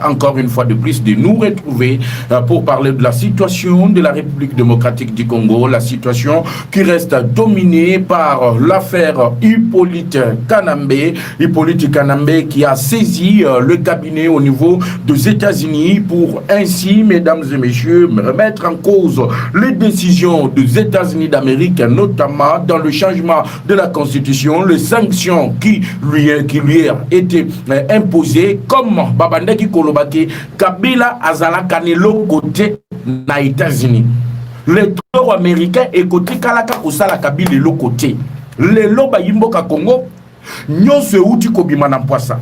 encore une fois de plus de nous retrouver pour parler de la situation de la République démocratique du Congo, la situation qui reste dominée par l'affaire Hippolyte Kanambe qui a saisi le cabinet au niveau des États-Unis pour ainsi, mesdames et messieurs, remettre en cause les décisions des États-Unis d'Amérique, notamment dans le changement de la Constitution, les sanctions qui lui a été imposées, comme Babandaki Kolobake, Kabila Azalaka Nelo côté na États-Unis. Les trésors américains et côté Kalaka Osala Kabila le côté. Les loba Yimboka Congo, nyon se outi kobima na mpwasa.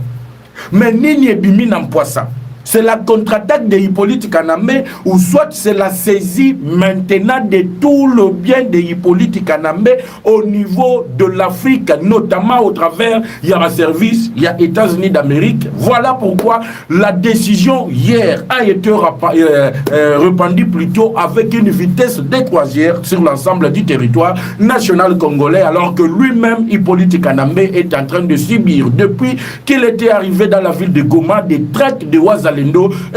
Mais nini ebimi na mpwasa. C'est la contre-attaque de Hippolyte Kanambe ou soit c'est la saisie maintenant de tout le bien de Hippolyte Kanambe au niveau de l'Afrique, notamment au travers, il y a un service, il y a États-Unis d'Amérique. Voilà pourquoi la décision hier a été répandue plutôt avec une vitesse de croisière sur l'ensemble du territoire national congolais, alors que lui-même, Hippolyte Kanambe, est en train de subir, depuis qu'il était arrivé dans la ville de Goma, des traites de Ouazalendo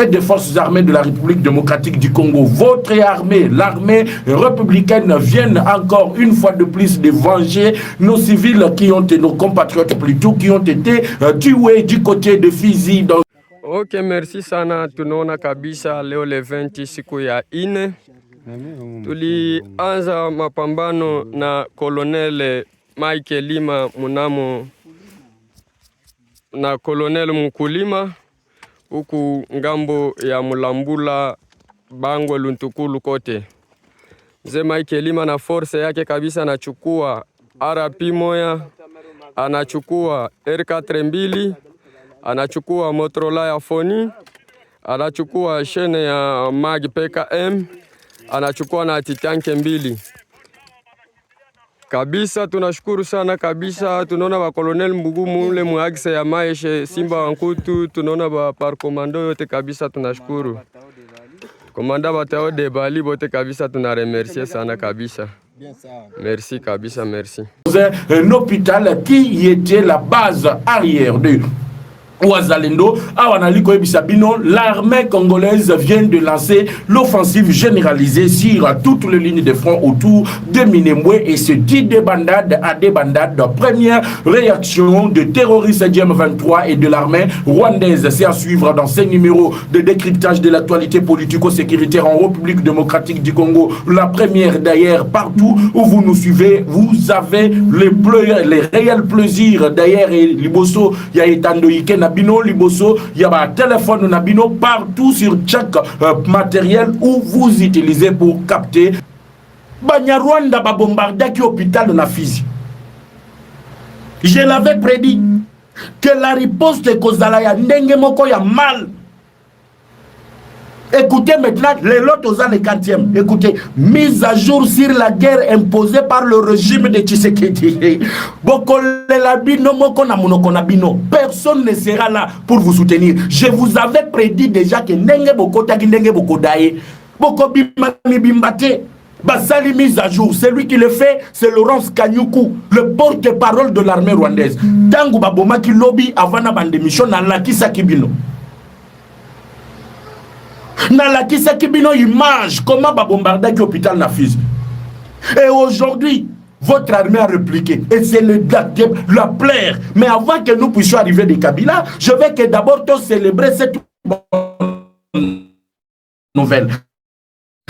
et des forces armées de la République démocratique du Congo. Votre armée, l'armée républicaine, viennent encore une fois de plus de venger nos civils qui ont été, nos compatriotes plutôt, qui ont été tués du côté de Fizi. Dans... Ok, merci sana. Tunaona kabisa leo le 20 siku ya ine tulianza mapambano na Colonel Mike Lima Munamo na Colonel Mkulima huku ngambo ya Mulambula Bangwe Luntukulu kote. Mzee Mike Lima na force yake kabisa anachukua RP moya, anachukua R42, anachukua Motorola ya Foni, anachukua shene ya Mag PKM, anachukua na titanke 2. Kabisa tunashukuru sana kabisa. Tunaona ba Colonel Mbugumu ule muagise ya Maeshe Simba Wankutu, tunaona ba par commando yote kabisa tunashukuru. Komanda batao de Bali bote kabisa tunaremercier sana kabisa. Merci kabisa, merci. Un hôpital qui était la base arrière de Ouazalendo, l'armée congolaise vient de lancer l'offensive généralisée sur toutes les lignes de front autour de Minembwe et se dit des bandades à des bandades. Première réaction de terroristes GM23 et de l'armée rwandaise, c'est à suivre dans ces numéros de décryptage de l'actualité politico-sécuritaire en République démocratique du Congo. La première d'ailleurs, partout où vous nous suivez, vous avez les réels plaisirs. D'ailleurs, Liboso, il y a Etandoïke Nabino, Liboso, il y a un téléphone Nabino partout sur chaque matériel où vous utilisez pour capter. Banyarwanda ba bombarder qui hôpital na Fizi. Je l'avais prédit que la riposte de Kozala ya ndenge moko ya mal. Écoutez maintenant, les lots aux années 40e. Écoutez, mise à jour sur la guerre imposée par le régime de Tshisekedi. Personne ne sera là pour vous soutenir. Je vous avais prédit déjà que Nenge Boko Taki Nenge Boko Daye. Boko Bimani Bimbate. Basali mise à jour. Celui qui le fait, c'est Laurence Kanyuku, le porte-parole de l'armée rwandaise. Tangu Baboma qui lobby avant la bande mission na Lakisa Kibino. Dans la Kisakibino image comment va bombarder l'hôpital na Fizi. Et aujourd'hui, votre armée a répliqué. Et c'est la plaire. Mais avant que nous puissions arriver de Kabila, je vais que d'abord célébrer cette nouvelle.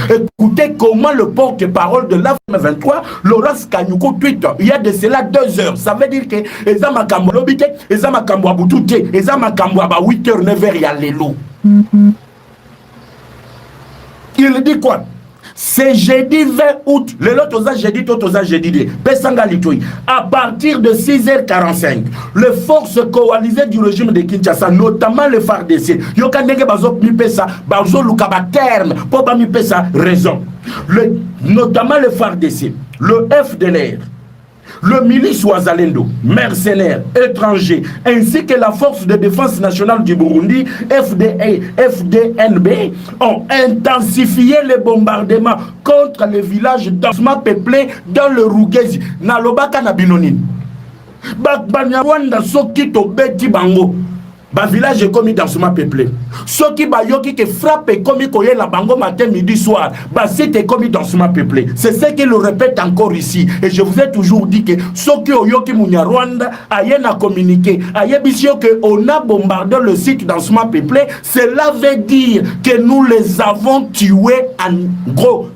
Écoutez comment le porte-parole de l'AF23, Laurence Kanyuko, tweet. Il y a de cela 2 heures. Ça veut dire que les Amakambo Lobite, les Amakambo Aboutoute, les Amakambo Aba 8h, 9h, il y a les lots. Il dit quoi? C'est jeudi 20 août, le lot aux jeudi, tout aux jeudi, à partir de 6h45, les forces coalisées du régime de Kinshasa, notamment le FARDC, Yokandenge Bazok Mipesa, Bazo Lukaba terme, pour Mipesa raison. Notamment le FARDC, le FDLR, le milice Ouazalendo, mercenaires, étrangers, ainsi que la force de défense nationale du Burundi, FDNB, ont intensifié les bombardements contre les villages densément peuplés dans le Rugezi, Nalobaka na Binonin. Bakbanyarwanda Sokito Beti Bango. Ba village est commis dans ce peuplé. Ceux qui bayoki qui frappe comme koye la bango matin midi soir, bah c'était commis dans ce peuplé. C'est ce qu'il le répète encore ici. Et je vous ai toujours dit que ceux qui ont yoki mounia Rwanda ayen a communiqué, ayen bisio que on a bombardé le site dans ce peuplé, cela veut dire que nous les avons tués en gros.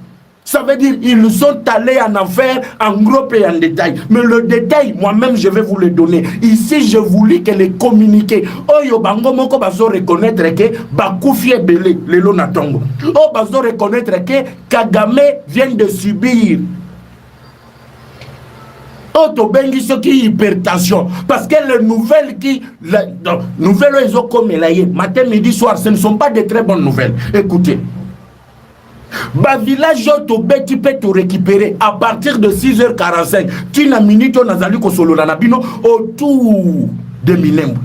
Ça veut dire qu'ils sont allés en affaire en gros et en détail. Mais le détail, moi-même, je vais vous le donner. Ici, je vous lis que les communiqués. Oyo bango moko bazo reconnaître que Bakoufi est belé, le Lonatongo. Oh, bazo reconnaître que Kagame vient de subir. Oh, to bengi ce qui hypertension. Parce que les nouvelles qui. Nouvelles, ils ont comme matin, midi, soir, ce ne sont pas de très bonnes nouvelles. Écoutez. Ba village to beti peut te récupérer à partir de 6h45. Tu n'as minute on a zali ko solo na bino autour de Minembwe.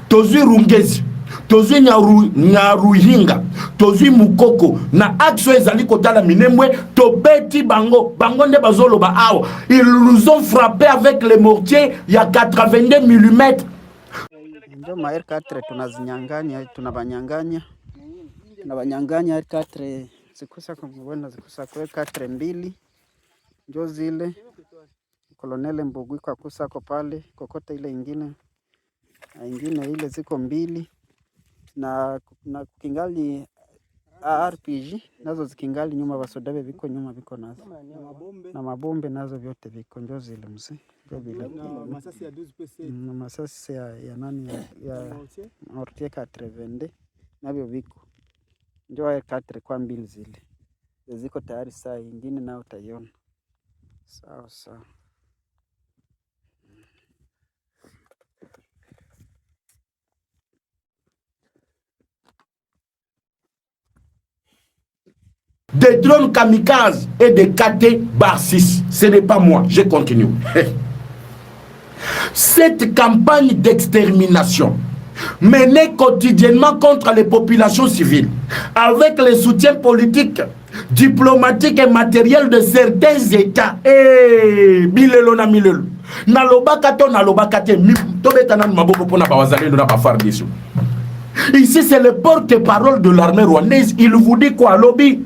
Tozi Rungezi, tozi Nyaruhinga, tozi Mukoko na axe ezali ko tala Minembwe to beti bango nde bazolo ba awa. Ils nous ont frappé avec les mortiers il y a 82 mm. Ndio ma R4 tunazinyanganya, tunabanyanganya R4 zikusa kumubona zikusa kwe 4 mbili njo zile Kolonele Mbugui kwa kusako pale kokota ile ingine ile ziko mbili na kingali RPG nazo zikingali nyuma, basodabe viko nyuma viko nazo na mabombe nazo vyote viko njo zile msi njo vile masasi ya 12 PC masasi ya nani ya mortier 80 navyo viko ndio 4 kwa mbili zile ziko tayari, saa ingine nao utaiona. Sawa sawa. Des drones kamikazes et des KT bar 6. Ce n'est pas moi, je continue. Cette campagne d'extermination menée quotidiennement contre les populations civiles, avec le soutien politique, diplomatique et matériel de certains États. Bilelo na milelo. Ici, c'est le porte-parole de l'armée rwandaise. Il vous dit quoi, lobby?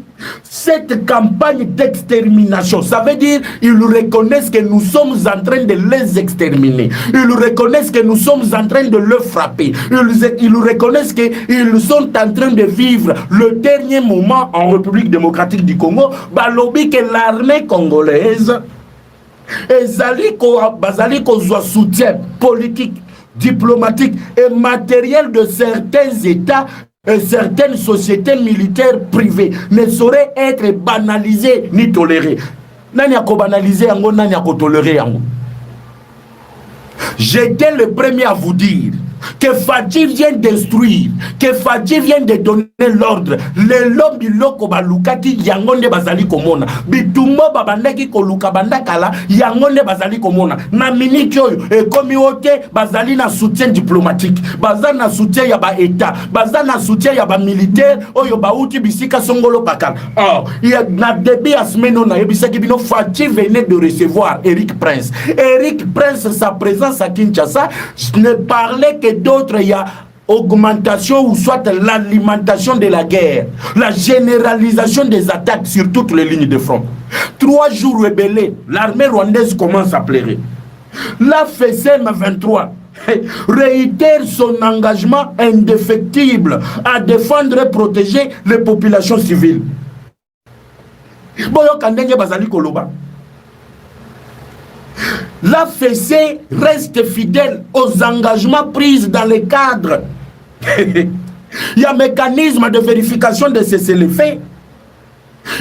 Cette campagne d'extermination, ça veut dire ils reconnaissent que nous sommes en train de les exterminer. Ils reconnaissent que nous sommes en train de les frapper. Ils reconnaissent qu'ils sont en train de vivre le dernier moment en République démocratique du Congo. Balobi que l'armée congolaise bazali kozwa soutien politique, diplomatique et matériel de certains États et certaines sociétés militaires privées ne sauraient être banalisées ni tolérées. Nani ako banaliser yango, nani ako tolérer yango. J'étais le premier à vous dire que Fadji vient détruire, que Fadji vient de donner l'ordre. Le lobby loko balukati yangonde bazali komona. Bitumbo babandaki koluka bandakala yangonde bazali komona. Na minute oyo ekomi ote bazali na soutien diplomatique, bazali na soutien ya ba état, bazali na soutien ya ba militaire oyo bauti bisika songolo pakala. Or, il y a na début à semaine on a ebisaki bino Fadji venait de recevoir Eric Prince. Eric Prince, sa présence à Kinshasa ne parlait que d'autres, il y a augmentation ou soit l'alimentation de la guerre, la généralisation des attaques sur toutes les lignes de front. 3 jours rebellés, l'armée rwandaise commence à pleurer. La FSM 23 réitère son engagement indéfectible à défendre et protéger les populations civiles. Boyo kandenge bazali koloba. La FEC reste fidèle aux engagements pris dans le cadre. Il y a un mécanisme de vérification de cessez-le-feu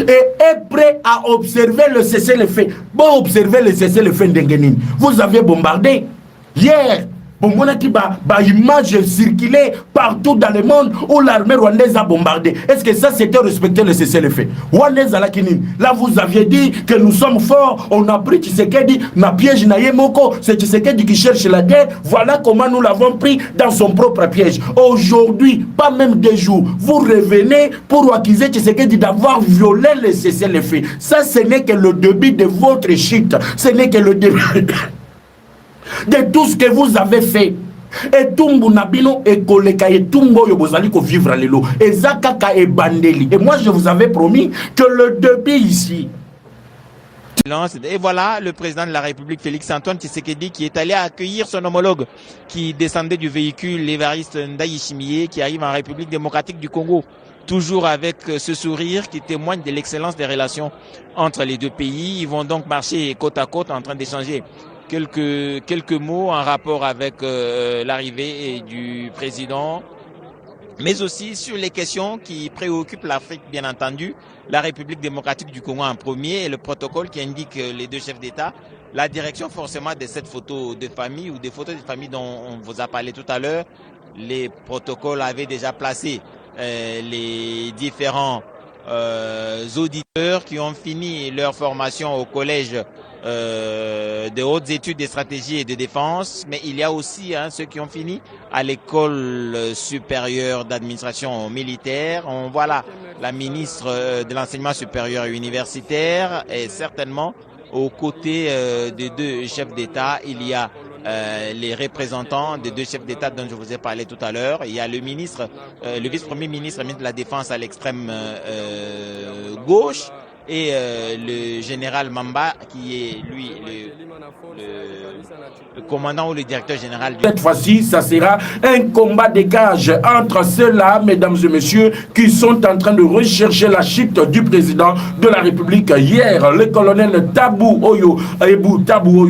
et est prêt à observer le cessez-le-feu. Bon, observer le cessez-le-feu d'Engenine. Vous avez bombardé hier. On a image circulée partout dans le monde où l'armée rwandaise a bombardé. Est-ce que ça c'était respecter le cessez-le-feu? Là vous aviez dit que nous sommes forts, on a pris Tshisekedi, na piège na yemoko, c'est Tshisekedi qui cherche la guerre. Voilà comment nous l'avons pris dans son propre piège. Aujourd'hui, pas même 2 jours, vous revenez pour accuser Tshisekedi d'avoir violé le cessez-le-feu. Ça ce n'est que le début de votre chute. Ce n'est que le début de tout ce que vous avez fait. Et tumbu nabino et koleka et tumbo yo bozali ko vivre lelo. Et zakaka et bandeli. Et moi je vous avais promis que le débit ici. Et voilà le président de la République, Félix-Antoine Tshisekedi, qui est allé accueillir son homologue qui descendait du véhicule, l'Évariste Ndayishimiye, qui arrive en République démocratique du Congo. Toujours avec ce sourire qui témoigne de l'excellence des relations entre les deux pays. Ils vont donc marcher côte à côte en train d'échanger quelques mots en rapport avec l'arrivée du président, mais aussi sur les questions qui préoccupent l'Afrique, bien entendu, la République démocratique du Congo en premier et le protocole qui indique les deux chefs d'État, la direction forcément de cette photo de famille ou des photos de famille dont on vous a parlé tout à l'heure. Les protocoles avaient déjà placé les différents auditeurs qui ont fini leur formation au collège de hautes études de stratégie et de défense, mais il y a aussi ceux qui ont fini à l'école supérieure d'administration militaire. On voit là la ministre de l'enseignement supérieur et universitaire, et certainement aux côtés des deux chefs d'État, il y a les représentants des deux chefs d'État dont je vous ai parlé tout à l'heure. Il y a le ministre, le vice-premier ministre de la Défense à l'extrême gauche, et le général Mamba qui est lui le commandant ou le directeur général. Cette fois-ci, ça sera un combat de cage entre ceux-là, mesdames et messieurs, qui sont en train de rechercher la chute du président de la République. Hier, le colonel Tabou Oyo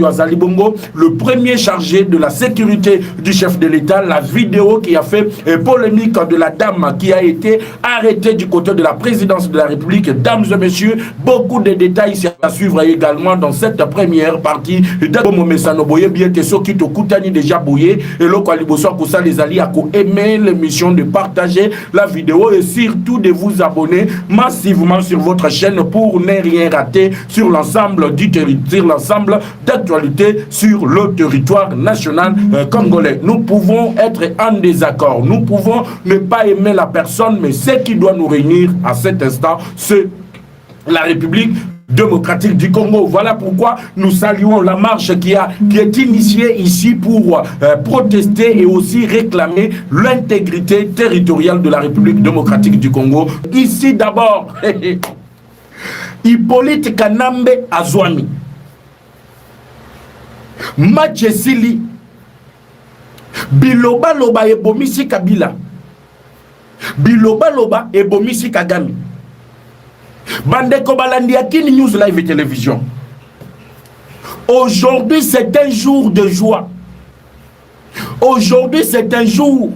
Azali Bongo, le premier chargé de la sécurité du chef de l'État, la vidéo qui a fait polémique de la dame qui a été arrêtée du côté de la présidence de la République. Dames et messieurs, beaucoup de détails à suivre également dans cette première partie. Déjà bouillé et les alliés à aimer l'émission, de partager la vidéo et surtout de vous abonner massivement sur votre chaîne pour ne rien rater sur l'ensemble du territoire, sur l'ensemble d'actualités sur le territoire national congolais. Nous pouvons être en désaccord, nous pouvons ne pas aimer la personne, mais ce qui doit nous réunir à cet instant, c'est la République démocratique du Congo. Voilà pourquoi nous saluons la marche qui est initiée ici pour protester et aussi réclamer l'intégrité territoriale de la République démocratique du Congo. Ici d'abord, Hippolyte Kanambe Azwami, Matchesili, Biloba Loba Ebomisi Kabila, Biloba Loba Ebomisi Kagame. Bandeko Balandi Akini News Live et Télévision. Aujourd'hui, c'est un jour de joie. Aujourd'hui, c'est un jour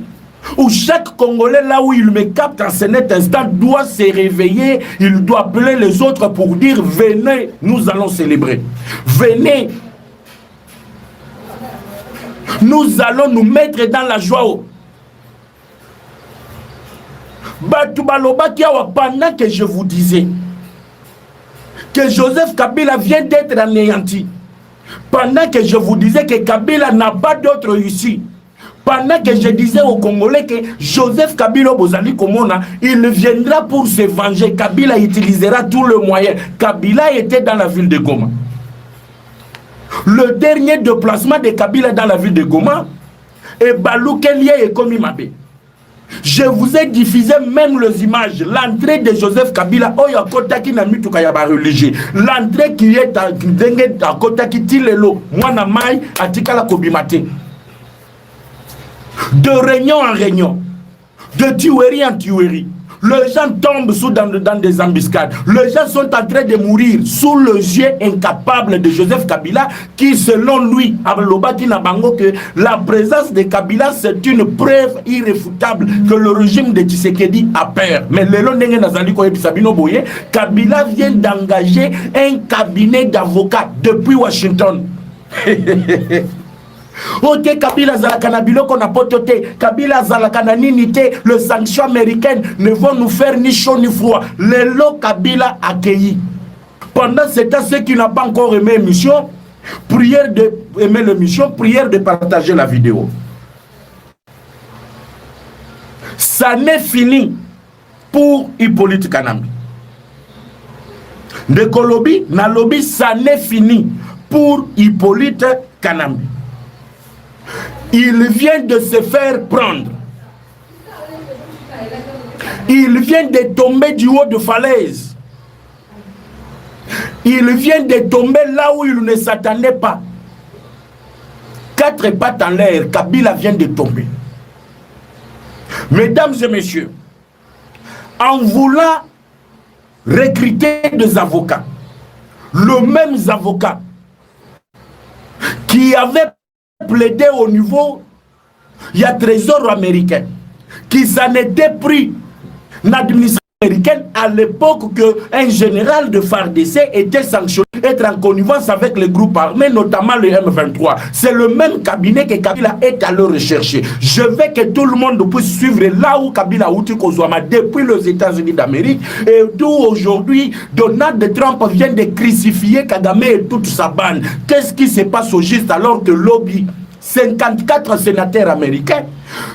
où chaque Congolais, là où il me capte en cet instant, doit se réveiller. Il doit appeler les autres pour dire: venez, nous allons célébrer. Venez. Nous allons nous mettre dans la joie. Pendant que je vous disais que Joseph Kabila vient d'être anéanti, pendant que je vous disais que Kabila n'a pas d'autre issue, pendant que je disais aux Congolais que Joseph Kabila Bozali Komona, il viendra pour se venger, Kabila utilisera tout le moyen. Kabila était dans la ville de Goma. Le dernier déplacement de Kabila dans la ville de Goma est Baloukelia et Komimabe. Je vous ai diffusé même les images. L'entrée de Joseph Kabila, Kotaki na mitukayaba religieux. L'entrée qui est à Kotaki Tilelo, Mwana Mai, Atikala Kobimate. De réunion en réunion, de tuerie en tuerie. Les gens tombent dans des embuscades. Les gens sont en train de mourir sous le yeux incapable de Joseph Kabila, qui, selon lui, que la présence de Kabila, c'est une preuve irréfutable que le régime de Tshisekedi a peur. Mais Kabila vient d'engager un cabinet d'avocats depuis Washington. Ok, Kabila Zalakana biloko na potote, Kabila Zalakana ninite, les sanctions américaines ne vont nous faire ni chaud ni froid. Lelo Kabila accueilli. Pendant ce temps, ceux qui n'ont pas encore aimé l'émission, prière de aimer l'émission, prière de partager la vidéo. Ça n'est fini pour Hippolyte Kanambe. De Kolobi, na lobby, ça n'est fini pour Hippolyte Kanambe. Il vient de se faire prendre. Il vient de tomber du haut de falaise. Il vient de tomber là où il ne s'attendait pas. 4 pattes en l'air, Kabila vient de tomber. Mesdames et messieurs, en voulant recruter des avocats, le même avocat qui avait plaidé au niveau, il y a trésor américain, qui s'en était pris l'administration américaine à l'époque qu'un général de FARDC était sanctionné, être en connivence avec les groupes armés, notamment le M23. C'est le même cabinet que Kabila est allé rechercher. Je veux que tout le monde puisse suivre là où Kabila Outi Kozouama depuis les États-Unis d'Amérique et d'où aujourd'hui Donald Trump vient de crucifier Kagame et toute sa bande. Qu'est-ce qui se passe au juste alors que lobby 54 sénateurs américains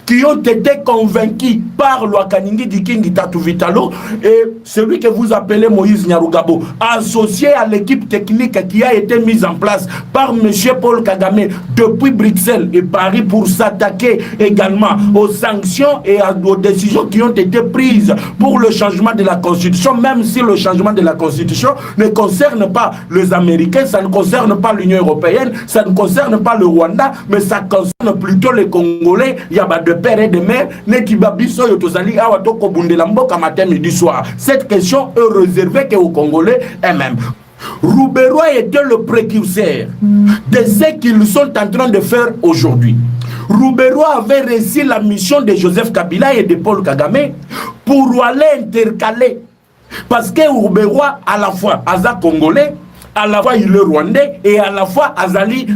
qui ont été convaincus par Lwakaningi Dikingi Tatu Vitalo et celui que vous appelez Moïse Nyarugabo, associé à l'équipe technique qui a été mise en place par M. Paul Kagame depuis Bruxelles et Paris pour s'attaquer également aux sanctions et aux décisions qui ont été prises pour le changement de la Constitution, même si le changement de la Constitution ne concerne pas les Américains, ça ne concerne pas l'Union européenne, ça ne concerne pas le Rwanda, mais ça concerne plutôt les Congolais. De père et de mère, midi soir. Cette question est réservée qu'aux Congolais eux-mêmes. Rouberois était le précurseur de ce qu'ils sont en train de faire aujourd'hui. Rouberois avait réussi la mission de Joseph Kabila et de Paul Kagame pour aller intercaler. Parce que Rouberois, à la fois, Aza Congolais, à la fois il est rwandais et à la fois Azali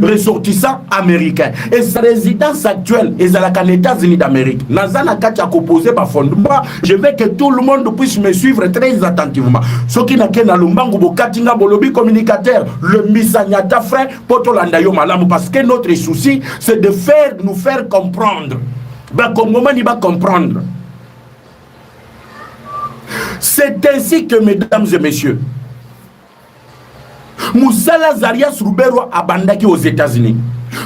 ressortissant américain. Et sa résidence actuelle est à les États-Unis d'Amérique. Nazana Kacha composé par fondement. Je veux que tout le monde puisse me suivre très attentivement. Ce qui n'a qu'un alumbango bokatinga bolobi communicateur, le misanyata frère Potolandayo Malamu, parce que notre souci c'est de nous faire comprendre. Comment il va comprendre. C'est ainsi que, mesdames et messieurs, Moussala Zarias Rubero abandaki aux États-Unis.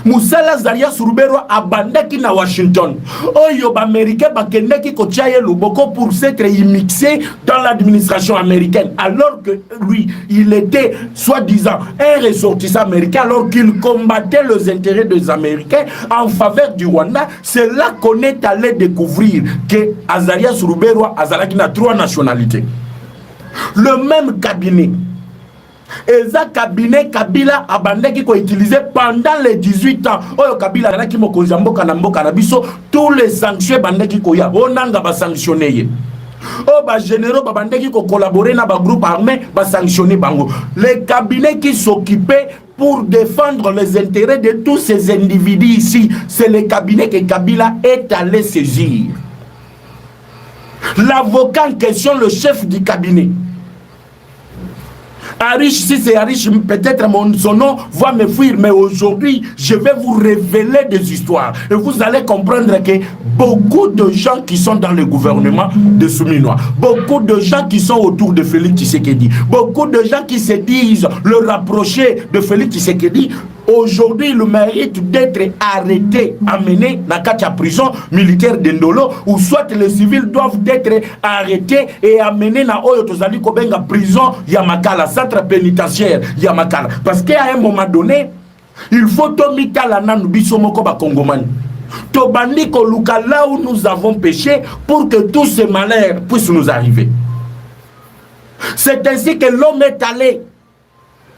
Moussala Zarias Rubero abandaki na Washington. Oyo Américain bakendaki kochaye luboko pour s'être immixé dans l'administration américaine. Alors que lui, il était soi-disant un ressortissant américain, alors qu'il combattait les intérêts des Américains en faveur du Rwanda. C'est là qu'on est allé découvrir que Azarias Rubero azalaki na 3 nationalités. Le même cabinet. Et ça cabinet Kabila abandaki ko utilisé pendant les 18 ans. Oyo Kabila naki mokonzi mboka na mboka na biso, tous les sanctions bandaki ko ya onanga ba sanctionner. Oh ba généraux ba bandaki ko collaborer na ba groupe armé ba sanctionner bango. Les cabinets qui s'occupaient pour défendre les intérêts de tous ces individus ici, c'est le cabinet que Kabila est allé saisir. L'avocat en question, le chef du cabinet. Arish, si c'est Arish, peut-être son nom va me fuir, mais aujourd'hui, je vais vous révéler des histoires. Et vous allez comprendre que beaucoup de gens qui sont dans le gouvernement de Souminois, beaucoup de gens qui sont autour de Félix Tshisekedi, beaucoup de gens qui se disent le rapprocher de Félix Tshisekedi, aujourd'hui, il mérite d'être arrêté, amené dans la prison militaire d'Endolo, ou soit les civils doivent être arrêtés et amenés dans la prison Yamakala, centre pénitentiaire Yamakala. Parce qu'à un moment donné, il faut tomika la nanubisomoko ba Kongoman. Tobandi koluka là où nous avons péché pour que tous ces malheurs puissent nous arriver. C'est ainsi que l'homme est allé.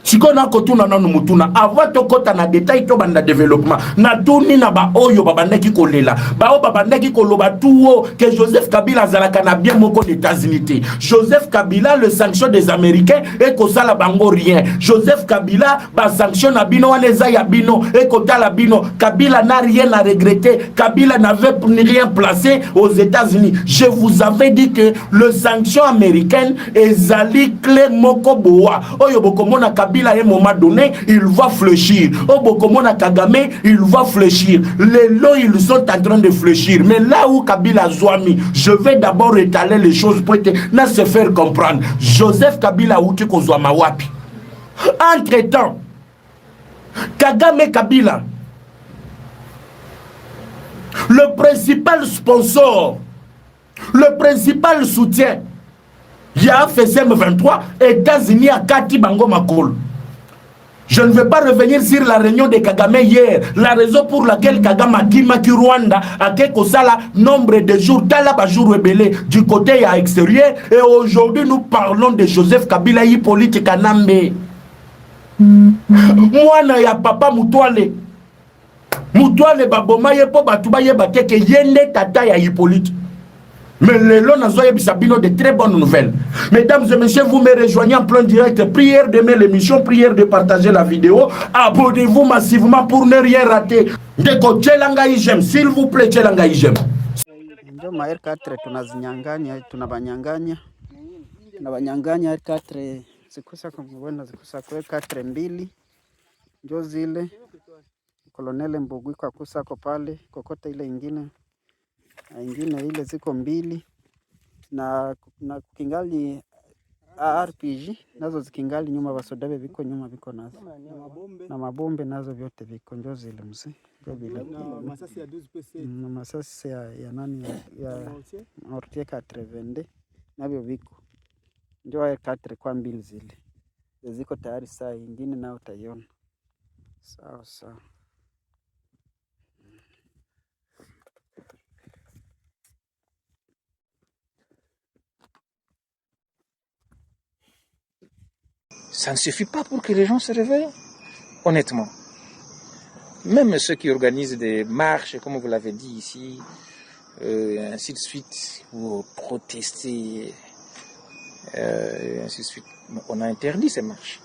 Si on a kotuna na mutuna avant to kota na détail to banda développement na tuni na ba oyo babandaki kolela ba o babandaki koloba tuo que Joseph Kabila zalaka na bien moko des États-Unis. Joseph Kabila le sanction des Américains et ko sala bango rien. Joseph Kabila ba sanction na bino waneza ya bino et kota la bino. Kabila n'a rien à regretter. Kabila n'avait rien placé aux États-Unis. Je vous avais dit que le sanction américaine est zali clé moko boa oyo bokomona Kabila à un moment donné, il va fléchir. Au Bokomona Kagame, il va fléchir. Les lots, ils sont en train de fléchir. Mais là où Kabila Zouami, je vais d'abord étaler les choses pour se faire comprendre. Joseph Kabila Outi Kozouama Wapi. Entre-temps, Kagame Kabila, le principal sponsor, le principal soutien, il y a FSM 23, États-Unis à Kati Bango Makol. Je ne vais pas revenir sur la réunion de Kagame hier. La raison pour laquelle Kagame a dit Maki Rwanda a Kekosala nombre de jours, Talaba jour rebellé du côté extérieur. Et aujourd'hui, nous parlons de Joseph Kabila y politique à Nambe. Moi, na ya papa Moutouale. Moutouale baboma ye po batuba ye bateke yende tata ya Hippolyte. Mais le long Sabino de très bonnes nouvelles. Mesdames et messieurs, vous me rejoignez en plein direct. Prière d'aimer l'émission, prière de partager la vidéo. Abonnez-vous massivement pour ne rien rater. Deko Tchelanga Ijem, s'il vous plaît, Tchelanga Ijem. Ndio ma R4 tunabanyanganya R4 zikusa kumwena zikusa kwa R4 mbili ndio zile Kolonele Mbugui kwa kusako pale kokota ile ingine ile ziko mbili na kingali RPG nazo zikingali nyuma, basodabe viko nyuma viko nazo na mabombe nazo vyote viko ndio zile msi ndio vile masasi ya 12 PC na masasi ya nani ya mortier 80 navyo viko ndio R4 kwa mbili zile ziko tayari. Saa ingine nao utaiona sawa sawa. Ça ne suffit pas pour que les gens se réveillent, honnêtement. Même ceux qui organisent des marches, comme vous l'avez dit ici, ainsi de suite, pour protester, ainsi de suite, on a interdit ces marches.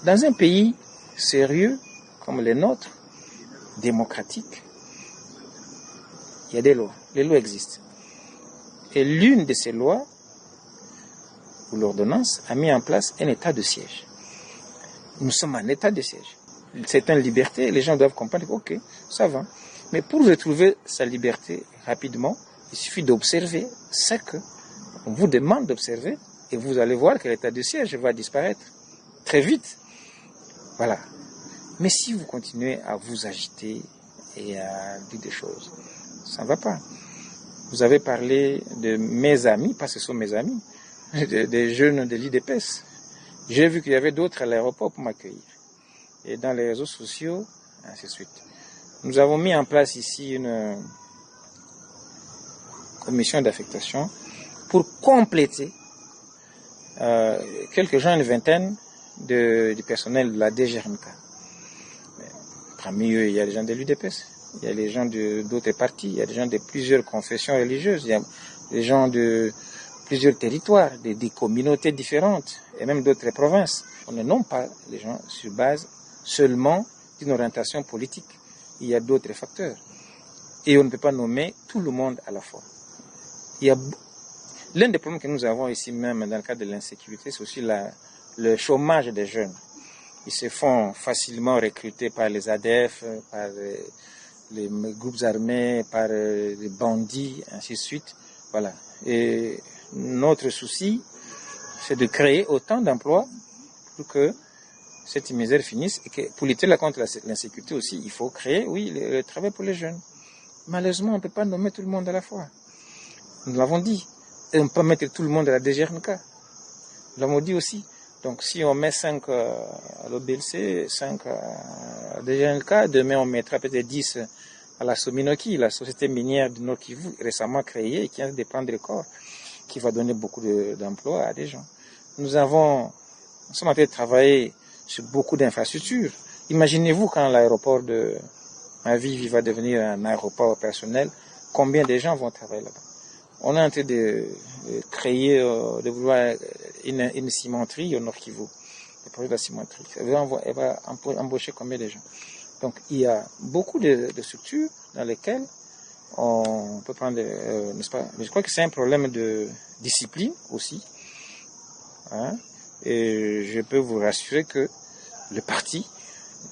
Dans un pays sérieux comme le nôtre, démocratique, il y a des lois. Les lois existent. Et l'une de ces lois, ou l'ordonnance, a mis en place un état de siège. Nous sommes en état de siège. C'est une liberté, les gens doivent comprendre, ok, ça va. Mais pour retrouver sa liberté rapidement, il suffit d'observer ce qu'on vous demande d'observer, et vous allez voir que l'état de siège va disparaître très vite. Voilà. Mais si vous continuez à vous agiter et à dire des choses, ça ne va pas. Vous avez parlé de mes amis, parce que ce sont mes amis, des jeunes de l'IDPS. J'ai vu qu'il y avait d'autres à l'aéroport pour m'accueillir. Et dans les réseaux sociaux, ainsi de suite. Nous avons mis en place ici une commission d'affectation pour compléter quelques gens, une vingtaine du personnel de la DGRMK. Parmi eux, il y a les gens de l'UDPS, il y a les gens d'autres partis, il y a des gens de plusieurs confessions religieuses, il y a des gens de plusieurs territoires, des communautés différentes, et même d'autres provinces. On ne nomme pas les gens sur base seulement d'une orientation politique. Il y a d'autres facteurs. Et on ne peut pas nommer tout le monde à la fois. L'un des problèmes que nous avons ici même dans le cadre de l'insécurité, c'est aussi le chômage des jeunes. Ils se font facilement recruter par les ADF, par les groupes armés, par les bandits, ainsi de suite. Voilà. Et notre souci, c'est de créer autant d'emplois pour que cette misère finisse et que pour lutter contre l'insécurité aussi, il faut créer, oui, le travail pour les jeunes. Malheureusement, on ne peut pas nommer tout le monde à la fois. Nous l'avons dit. Et on ne peut pas mettre tout le monde à la DGRNK. Nous l'avons dit aussi. Donc si on met 5 à l'OBLC, 5 à la DGRNK, demain on mettra peut-être 10 à la Sominoki, la société minière du Nord Kivu, récemment créée et qui vient de prendre le corps, qui va donner beaucoup d'emplois à des gens. Nous sommes en train de travailler sur beaucoup d'infrastructures. Imaginez-vous quand l'aéroport de Mavivi va devenir un aéroport personnel, combien de gens vont travailler là-bas. On est en train de créer, de vouloir une cimenterie au Nord Kivu. Le projet de la cimenterie. Elle va embaucher combien de gens. Donc il y a beaucoup de structures dans lesquelles on peut prendre, n'est-ce pas? Mais je crois que c'est un problème de discipline aussi. Hein? Et je peux vous rassurer que le parti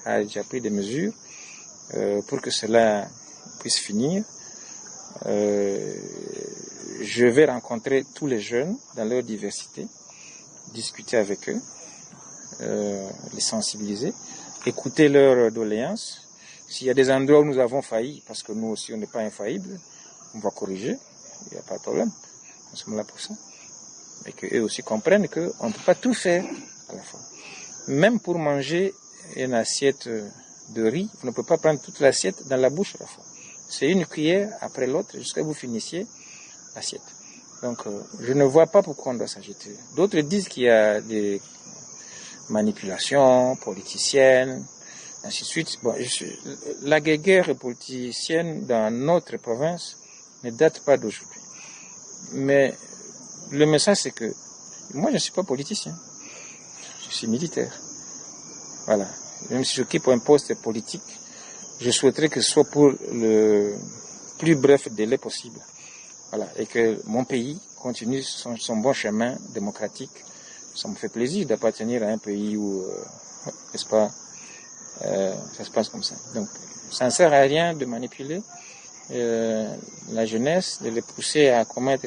a déjà pris des mesures pour que cela puisse finir. Je vais rencontrer tous les jeunes dans leur diversité, discuter avec eux, les sensibiliser, écouter leurs doléances. S'il y a des endroits où nous avons failli, parce que nous aussi on n'est pas infaillibles, on va corriger, il n'y a pas de problème. Nous sommes là pour ça. Et qu'eux aussi comprennent qu'on ne peut pas tout faire à la fois. Même pour manger une assiette de riz, vous ne pouvez pas prendre toute l'assiette dans la bouche à la fois. C'est une cuillère après l'autre jusqu'à ce que vous finissiez l'assiette. Donc je ne vois pas pourquoi on doit s'agiter. D'autres disent qu'il y a des manipulations politiciennes, ainsi de suite. Bon, la guerre politicienne dans notre province ne date pas d'aujourd'hui. Mais le message, c'est que moi, je ne suis pas politicien. Je suis militaire. Voilà. Même si j'occupe un poste politique, je souhaiterais que ce soit pour le plus bref délai possible. Voilà. Et que mon pays continue son bon chemin démocratique. Ça me fait plaisir d'appartenir à un pays où, n'est-ce pas, ça se passe comme ça. Donc, ça ne sert à rien de manipuler la jeunesse, de les pousser à commettre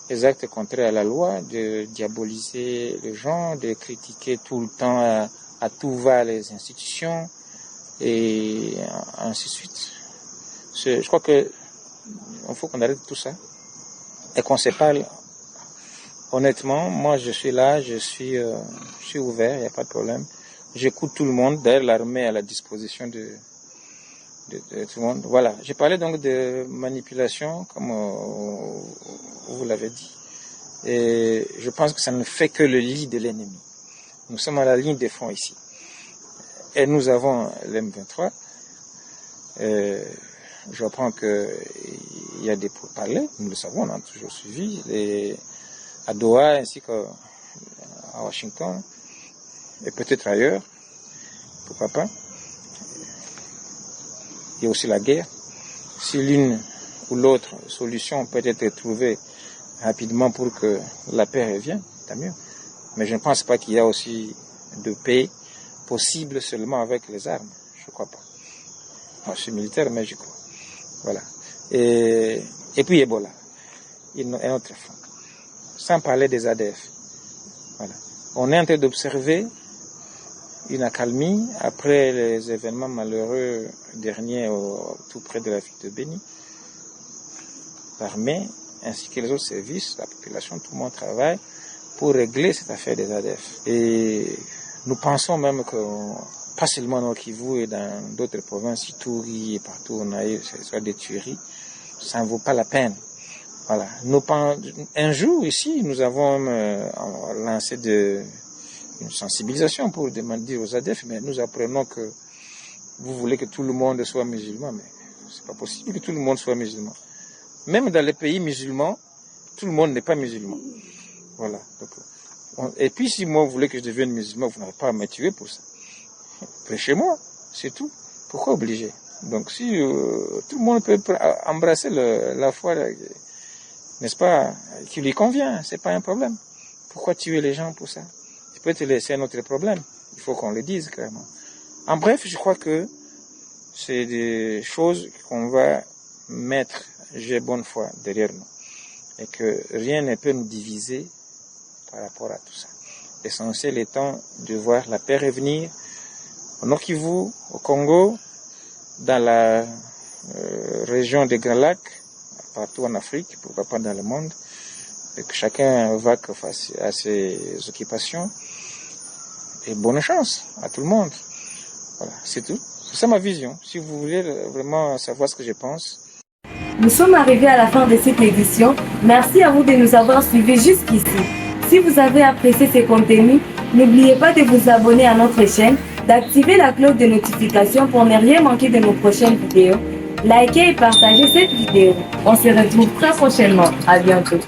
des actes contraires à la loi, de diaboliser les gens, de critiquer tout le temps à tout va les institutions et ainsi de suite. Je crois que il faut qu'on arrête tout ça et qu'on se parle honnêtement. Moi, je suis là, je suis ouvert, il n'y a pas de problème. J'écoute tout le monde. D'ailleurs, l'armée est à la disposition de tout le monde. Voilà. J'ai parlé donc de manipulation, comme vous l'avez dit. Et je pense que ça ne fait que le lit de l'ennemi. Nous sommes à la ligne de front ici. Et nous avons l'M23. Je reprends qu'il y a des pourparlers, nous le savons, on a toujours suivi, à Doha ainsi qu'à Washington, et peut-être ailleurs, pourquoi pas. Il y a aussi la guerre. Si l'une ou l'autre solution peut être trouvée rapidement pour que la paix revienne, tant mieux. Mais je ne pense pas qu'il y a aussi de paix possible seulement avec les armes. Je ne crois pas. Moi, je suis militaire, mais j'y crois. Voilà. Et puis Ebola, un autre front. Sans parler des ADF. Voilà. On est en train d'observer une accalmie après les événements malheureux derniers tout près de la ville de Béni. L'armée, ainsi que les autres services, la population, tout le monde travaille pour régler cette affaire des ADF. Et nous pensons même que, pas seulement dans Kivu et dans d'autres provinces, Ituri et partout on a eu soit des tueries, ça ne vaut pas la peine. Voilà. Un jour ici, nous avons lancé une sensibilisation pour demander aux ADF, mais nous apprenons que vous voulez que tout le monde soit musulman, mais c'est pas possible que tout le monde soit musulman. Même dans les pays musulmans, tout le monde n'est pas musulman. Voilà. Donc, et puis si moi vous voulez que je devienne musulman, vous n'avez pas à me tuer pour ça. Prêchez-moi, c'est tout. Pourquoi obliger? Donc si tout le monde peut embrasser la foi, n'est-ce pas, qui lui convient, c'est pas un problème. Pourquoi tuer les gens pour ça? Peut-être c'est un autre problème. Il faut qu'on le dise clairement. En bref, je crois que c'est des choses qu'on va mettre, j'ai bonne foi, derrière nous. Et que rien ne peut nous diviser par rapport à tout ça. L'essentiel étant de voir la paix revenir au Nord Kivu, au Congo, dans la région des Grands Lacs, partout en Afrique, pourquoi pas dans le monde, et que chacun va face à ses occupations. Et bonne chance à tout le monde. Voilà, c'est tout. C'est ça ma vision. Si vous voulez vraiment savoir ce que je pense. Nous sommes arrivés à la fin de cette édition. Merci à vous de nous avoir suivis jusqu'ici. Si vous avez apprécié ces contenus, n'oubliez pas de vous abonner à notre chaîne, d'activer la cloche de notification pour ne rien manquer de nos prochaines vidéos. Likez et partagez cette vidéo. On se retrouve très prochainement. À bientôt.